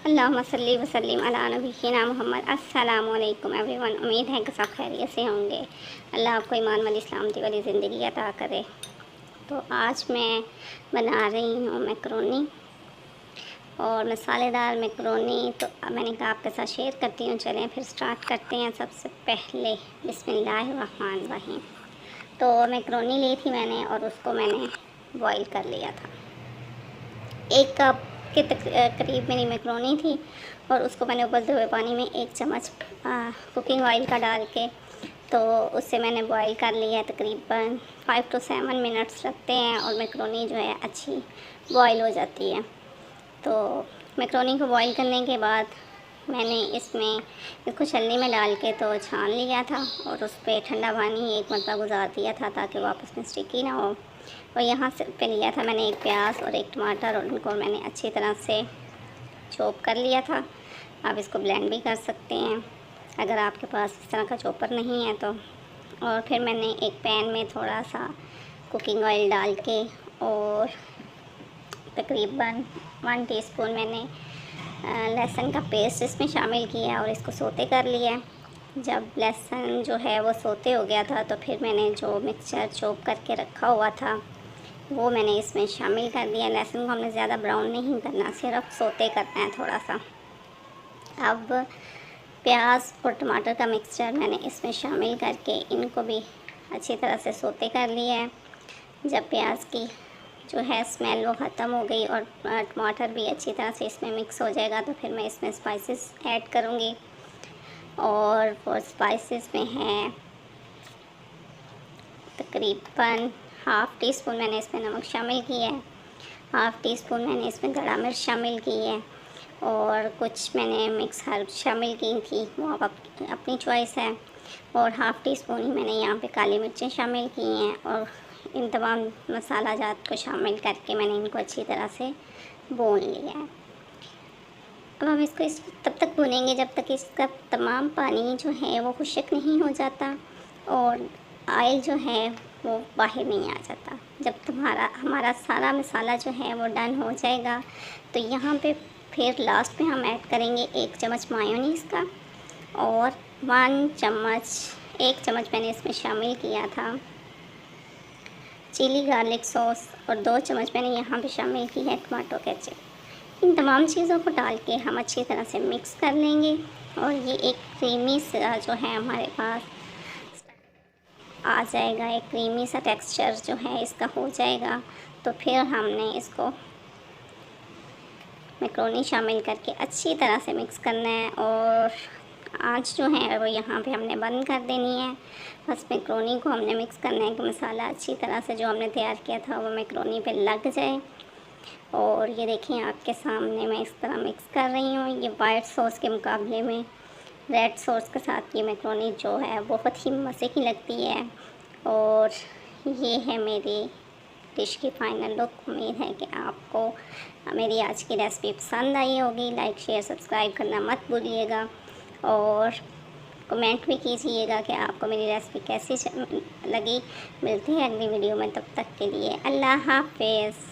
अल्लाहुम्मा सल्ली व सल्लिम अला नबिय्यिना मुहम्मद। अस्सलामु अलैकुम एवरीवन। उम्मीद है कि सब खैरियत से होंगे। अल्लाह आपको ईमान वाली सलामती वाली ज़िंदगी अता करे। तो आज मैं बना रही हूँ मैकरोनी और मसालेदार मैकरोनी। तो मैंने कहा आपके साथ शेयर करती हूँ। चलें फिर स्टार्ट करते हैं। सबसे पहले बिस्मिल्लाहिर्रहमानिर्रहीम। तो मैकरोनी ली थी मैंने और उसको मैंने बॉईल कर लिया था। 1 कप के करीब मेरी मैकरोनी थी और उसको मैंने उबलते हुए पानी में 1 चम्मच कुकिंग ऑयल का डाल के तो उससे मैंने बॉईल कर लिया है। तकरीबन 5 to 7 मिनट्स लगते हैं और मैकरोनी जो है अच्छी बॉईल हो जाती है। तो मैकरोनी को बॉईल करने के बाद मैंने इसको छलनी में डाल के तो छान लिया था और उस पर ठंडा पानी 1 मरतबा गुजार दिया था ताकि वो आपस में स्टिकी ना हो। और यहाँ से पे लिया था मैंने 1 प्याज और 1 टमाटर और उनको मैंने अच्छी तरह से चॉप कर लिया था। आप इसको ब्लेंड भी कर सकते हैं अगर आपके पास इस तरह का चॉपर नहीं है तो। और फिर मैंने एक पैन में थोड़ा सा कुकिंग ऑयल डाल के और तकरीबन 1 टीस्पून मैंने लहसुन का पेस्ट इसमें शामिल किया और इसको सोते कर लिया। जब लहसुन जो है वो सोते हो गया था तो फिर मैंने जो मिक्सचर चॉप करके रखा हुआ था वो मैंने इसमें शामिल कर दिया। लहसुन को हमने ज़्यादा ब्राउन नहीं करना, सिर्फ सोते करना है थोड़ा सा। अब प्याज और टमाटर का मिक्सचर मैंने इसमें शामिल करके इनको भी अच्छी तरह से सोते कर लिया है। जब प्याज की जो है स्मेल वो ख़त्म हो गई और टमाटर भी अच्छी तरह से इसमें मिक्स हो जाएगा तो फिर मैं इसमें स्पाइसेस ऐड करूँगी। और वो स्पाइसेस में है तकरीबन हाफ़ टी स्पून मैंने इसमें नमक शामिल किया है, हाफ़ टी स्पून मैंने इसमें गड़ा मिर्च शामिल की है और कुछ मैंने मिक्स हर्ब शामिल की थी, वो आप अपनी चॉइस है। और हाफ़ टी स्पून ही मैंने यहाँ पे काली मिर्चें शामिल की हैं और इन तमाम मसाला जात को शामिल करके मैंने इनको अच्छी तरह से भून लिया है। अब हम इसको तब तक भूनेंगे जब तक इसका तमाम पानी जो है वो खुश्क नहीं हो जाता और ऑयल जो है वो बाहर नहीं आ जाता। जब हमारा सारा मसाला जो है वो डन हो जाएगा तो यहाँ पे फिर लास्ट में हम ऐड करेंगे 1 चम्मच मायोनीज़ का और 1 चम्मच मैंने इसमें शामिल किया था चिली गार्लिक सॉस और 2 चम्मच मैंने यहाँ पे शामिल की है टमाटो केचप। इन तमाम चीज़ों को डाल के हम अच्छी तरह से मिक्स कर लेंगे और ये एक क्रीमी सा जो है हमारे पास आ जाएगा। एक क्रीमी सा टेक्सचर जो है इसका हो जाएगा तो फिर हमने इसको मैकरोनी शामिल करके अच्छी तरह से मिक्स करना है और आँच जो है वो यहाँ पे हमने बंद कर देनी है। बस मैकरोनी को हमने मिक्स करना है कि मसाला अच्छी तरह से जो हमने तैयार किया था वो मैकरोनी पे लग जाए। और ये देखिए आपके सामने मैं इस तरह मिक्स कर रही हूँ। ये वाइट सॉस के मुकाबले में रेड सॉस के साथ ये मैकरोनी जो है बहुत ही मज़े की लगती है। और ये है मेरी डिश की फ़ाइनल लुक। उम्मीद है कि आपको मेरी आज की रेसिपी पसंद आई होगी। लाइक शेयर सब्सक्राइब करना मत भूलिएगा और कमेंट भी कीजिएगा कि आपको मेरी रेसिपी कैसी लगी। मिलते हैं अगली वीडियो में, तब तक के लिए अल्लाह हाफ़िज़।